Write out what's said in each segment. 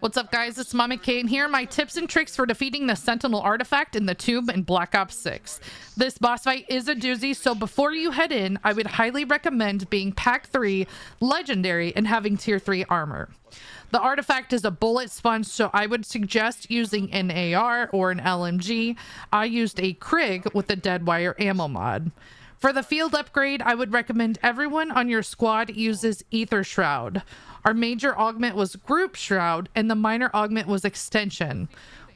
What's up, guys? It's Mama Kate, and here are my tips and tricks for defeating the Sentinel Artifact in the Tomb in Black Ops 6. This boss fight is a doozy, so before you head in, I would highly recommend being Pack 3, Legendary, and having Tier 3 armor. The artifact is a bullet sponge, so I would suggest using an AR or an LMG. I used a Krig with a dead wire ammo mod. For the field upgrade, I would recommend everyone on your squad uses Aether Shroud. Our major augment was Group Shroud, and the minor augment was Extension.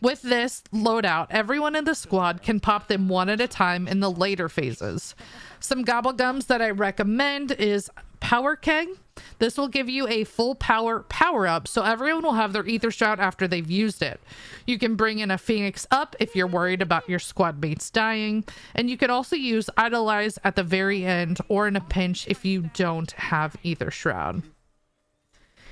With this loadout, everyone in the squad can pop them one at a time in the later phases. Some gobblegums that I recommend is Power Keg. This will give you a full power-up, so everyone will have their Aether Shroud after they've used it. You can bring in a Phoenix up if you're worried about your squad mates dying, and you can also use Idolize at the very end or in a pinch if you don't have Aether Shroud.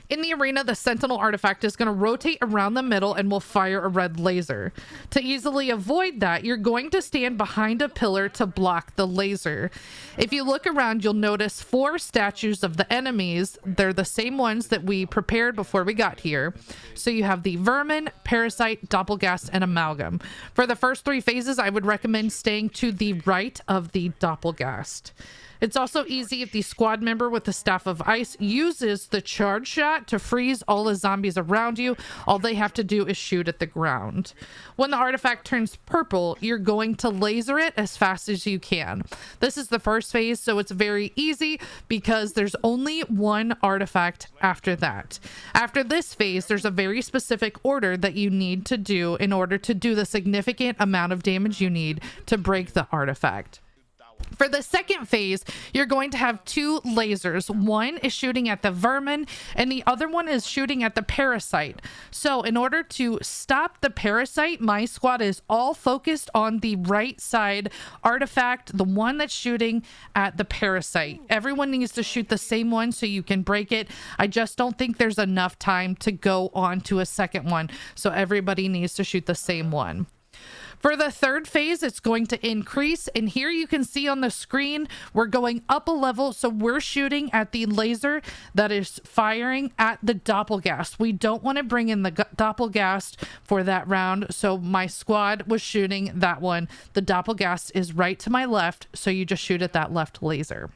In the arena, the Sentinel Artifact is going to rotate around the middle and will fire a red laser. To easily avoid that, you're going to stand behind a pillar to block the laser. If you look around, you'll notice 4 statues of the enemies. They're the same ones that we prepared before we got here. So you have the Vermin, Parasite, Doppelgast, and Amalgam. For the first 3 phases, I would recommend staying to the right of the Doppelgast. It's also easy if the squad member with the Staff of Ice uses the charge shot to freeze all the zombies around you. All they have to do is shoot at the ground. When the artifact turns purple, you're going to laser it as fast as you can. This is the first phase, so it's very easy because there's only one artifact after that. After this phase, there's a very specific order that you need to do in order to do the significant amount of damage you need to break the artifact. For the second phase, you're going to have 2 lasers. One is shooting at the Vermin, and the other one is shooting at the Parasite. So in order to stop the Parasite, my squad is all focused on the right side artifact, the one that's shooting at the Parasite. Everyone needs to shoot the same one so you can break it. I just don't think there's enough time to go on to a second one, so everybody needs to shoot the same one. For the third phase, it's going to increase, and here you can see on the screen, we're going up a level, so we're shooting at the laser that is firing at the Doppelgast. We don't want to bring in the Doppelgast for that round, so my squad was shooting that one. The Doppelgast is right to my left, so you just shoot at that left laser.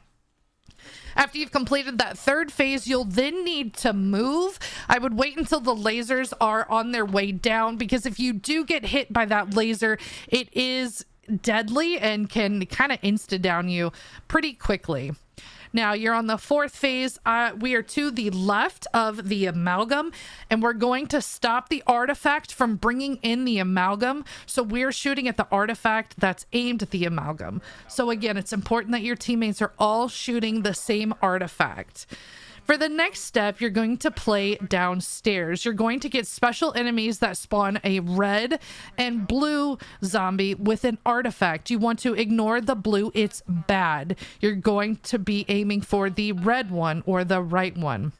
After you've completed that third phase, you'll then need to move. I would wait until the lasers are on their way down, because if you do get hit by that laser, it is deadly and can kind of insta-down you pretty quickly. Now you're on the 4th phase. We are to the left of the Amalgam, and we're going to stop the artifact from bringing in the Amalgam. So we're shooting at the artifact that's aimed at the Amalgam. So again, it's important that your teammates are all shooting the same artifact. For the next step, you're going to play downstairs. You're going to get special enemies that spawn a red and blue zombie with an artifact. You want to ignore the blue, it's bad. You're going to be aiming for the red one or the right one.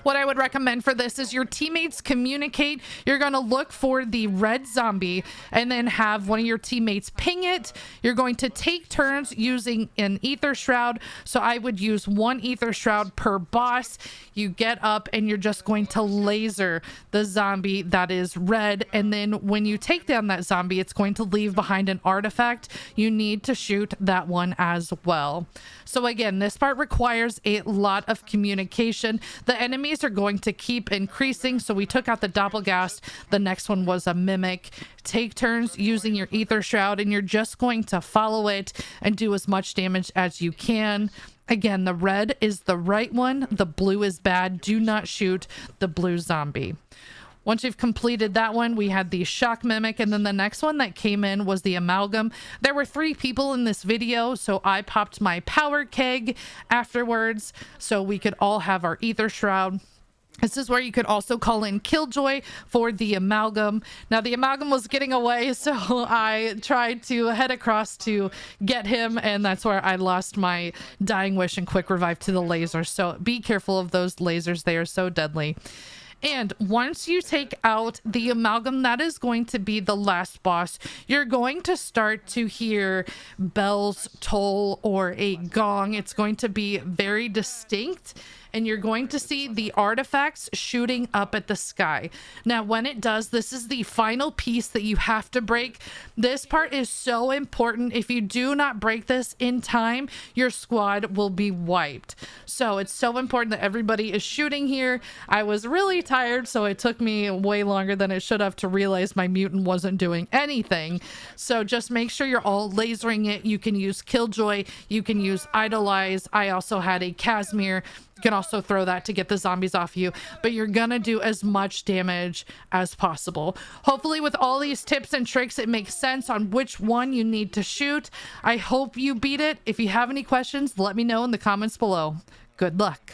What I would recommend for this is your teammates communicate. You're going to look for the red zombie and then have one of your teammates ping it. You're going to take turns using an Aether Shroud. So I would use 1 Aether Shroud per boss. You get up and you're just going to laser the zombie that is red. And then when you take down that zombie, it's going to leave behind an artifact. You need to shoot that one as well. So again, this part requires a lot of communication. The enemies are going to keep increasing, so we took out the Doppelgast. The next one was a Mimic. Take turns using your Aether Shroud, and you're just going to follow it and do as much damage as you can. Again, the red is the right one, the blue is bad. Do not shoot the blue zombie. Once you've completed that one, we had the Shock Mimic, and then the next one that came in was the Amalgam. There were 3 people in this video, so I popped my Power Keg afterwards so we could all have our Aether Shroud. This is where you could also call in Killjoy for the Amalgam. Now, the Amalgam was getting away, so I tried to head across to get him, and that's where I lost my Dying Wish and Quick Revive to the laser. So be careful of those lasers. They are so deadly. And once you take out the Amalgam, that is going to be the last boss. You're going to start to hear bells toll or a gong. It's going to be very distinct. and you're going to see the artifacts shooting up at the sky. Now, when it does, this is the final piece that you have to break. This part is so important. If you do not break this in time, your squad will be wiped. So it's so important that everybody is shooting here. I was really tired, so it took me way longer than it should have to realize my mutant wasn't doing anything. So just make sure you're all lasering it. You can use Killjoy, you can use Idolize. I also had a Casimir. You can also throw that to get the zombies off you, but you're gonna do as much damage as possible. Hopefully with all these tips and tricks, it makes sense on which one you need to shoot. I hope you beat it. If you have any questions, let me know in the comments below. Good luck.